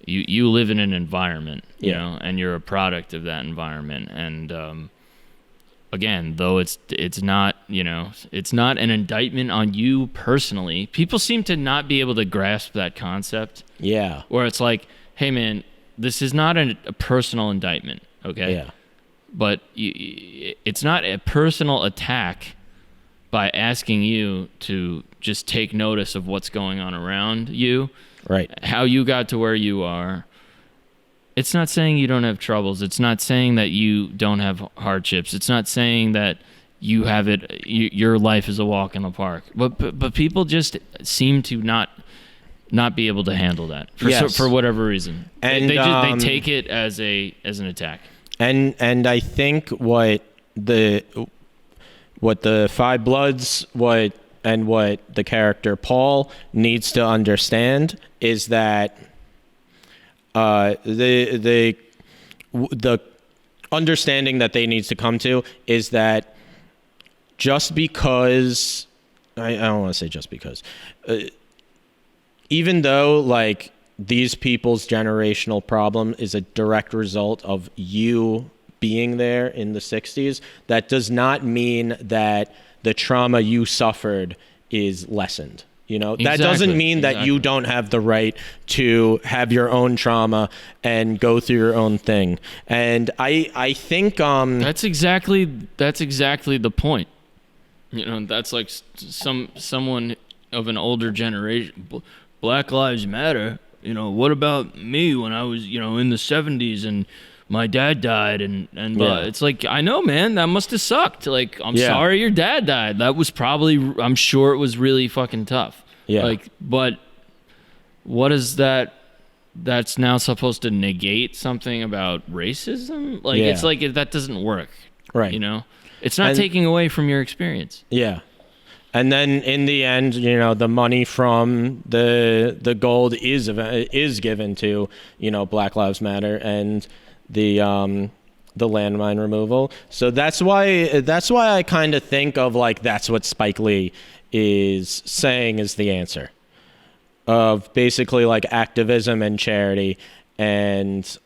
you live in an environment, you know, and you're a product of that environment. And again, though it's not, it's not an indictment on you personally. People seem to not be able to grasp that concept. Yeah. Where it's like, hey man, this is not a personal indictment, okay? Yeah. But it's not a personal attack by asking you to just take notice of what's going on around you. Right. How you got to where you are. It's not saying you don't have troubles. It's not saying that you don't have hardships. It's not saying that you have it. Your life is a walk in the park. But people just seem to not be able to handle that for whatever reason. And they take it as an attack. And I think what the Five Bloods what the character Paul needs to understand is that the understanding that they need to come to is that just because I don't want to say just because. Even though, like, these people's generational problem is a direct result of you being there in the 60s, that does not mean that the trauma you suffered is lessened. Exactly. That doesn't mean that you don't have the right to have your own trauma and go through your own thing. And I think... That's exactly the point. You know, that's like someone of an older generation. Black Lives Matter. You know, what about me when I was, you know, in the 70s and my dad died and it's like, I know, man, that must have sucked. Like, I'm sorry your dad died. That was probably, I'm sure it was really fucking tough. Yeah. Like, but what is that? That's now supposed to negate something about racism? Like, it's like, that doesn't work. Right. You know, it's not taking away from your experience. Yeah. And then in the end, you know, the money from the gold is given to, you know, Black Lives Matter and the landmine removal. So that's why I kind of think of like that's what Spike Lee is saying is the answer of basically like activism and charity and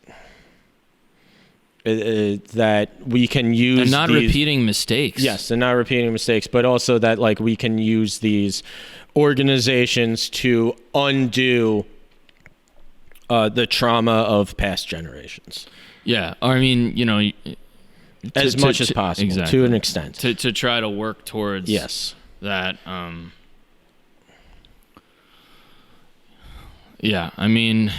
that we can use and not repeating mistakes. Yes, and not repeating mistakes, but also that like we can use these organizations to undo the trauma of past generations. Yeah, I mean, you know, as much as possible, exactly, to an extent, to try to work towards that. Yeah, I mean.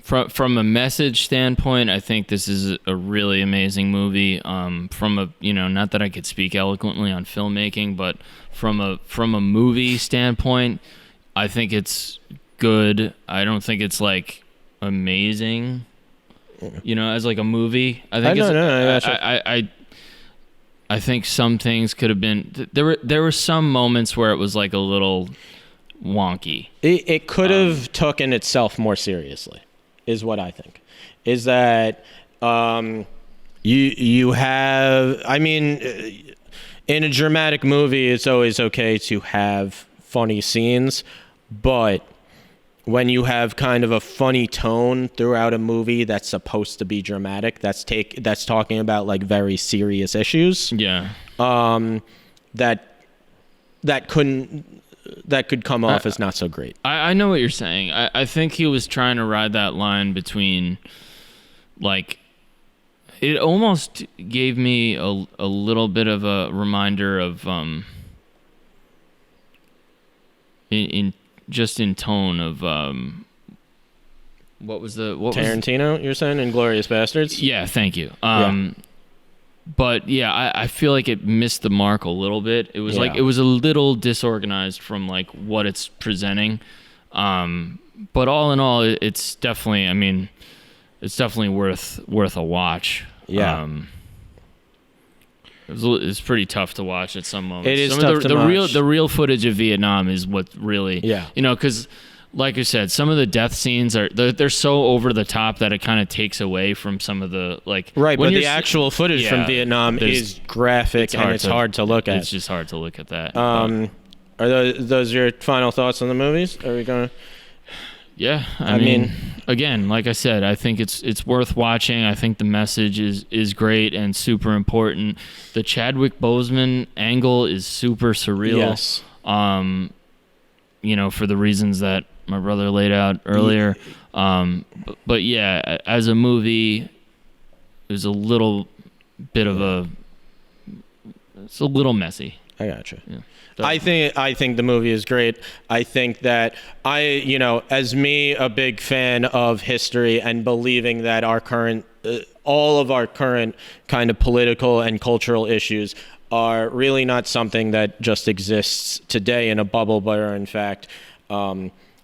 From a message standpoint, I think this is a really amazing movie. From a, you know, not that I could speak eloquently on filmmaking, but from a movie standpoint, I think it's good. I don't think it's like amazing, you know, as like a movie. I think I think some things could have been. There were some moments where it was like a little wonky. It could have taken itself more seriously. Is what I think. Is that you have, I mean, in a dramatic movie, it's always okay to have funny scenes, but when you have kind of a funny tone throughout a movie that's supposed to be dramatic, that's talking about like very serious issues. Yeah. That could come off as not so great. I know what you're saying. I think he was trying to ride that line between, like, it almost gave me a little bit of a reminder of, in tone of, what was Tarantino, you're saying, Inglourious Bastards? Yeah, thank you. But yeah, I feel like it missed the mark a little bit. It was like it was a little disorganized from like what it's presenting. But all in all, it's definitely. I mean, it's definitely worth a watch. Yeah. It's pretty tough to watch at some moments. It is tough to watch. The real footage of Vietnam is what really. Yeah. You know, because. Like I said, some of the death scenes they're so over the top that it kind of takes away from some of the like. Right, but the actual footage from Vietnam is graphic and it's hard to look at. It's just hard to look at that. Are those your final thoughts on the movies? Are we gonna? Yeah, I mean, again, like I said, I think it's worth watching. I think the message is great and super important. The Chadwick Boseman angle is super surreal. Yes. You know, for the reasons that my brother laid out earlier. But yeah, as a movie, there's a little bit of it's a little messy. I gotcha. Yeah. I think the movie is great. I think that as me, a big fan of history and believing that our current, all of our current kind of political and cultural issues are really not something that just exists today in a bubble, but are in fact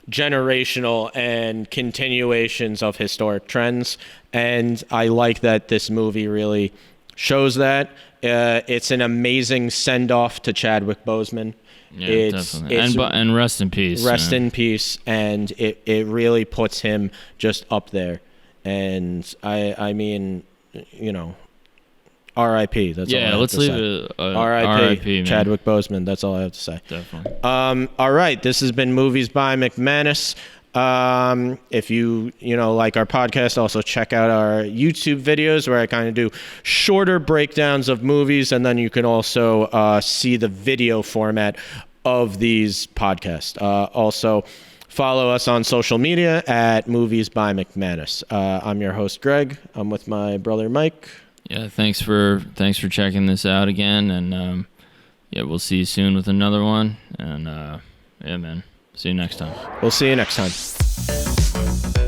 generational and continuations of historic trends. And I like that this movie really shows that. It's an amazing send-off to Chadwick Boseman. Yeah, definitely. And rest in peace. Rest in peace. And it really puts him just up there. And I mean, R.I.P. That's all I have let's to leave say. it. R.I.P. Chadwick Boseman. That's all I have to say. Definitely. All right. This has been Movies by McManus. If you like our podcast, also check out our YouTube videos where I kind of do shorter breakdowns of movies, and then you can also see the video format of these podcasts. Also, follow us on social media at Movies by McManus. I'm your host, Greg. I'm with my brother, Mike. Yeah, thanks for checking this out again, and yeah, we'll see you soon with another one. And yeah, man, see you next time. We'll see you next time.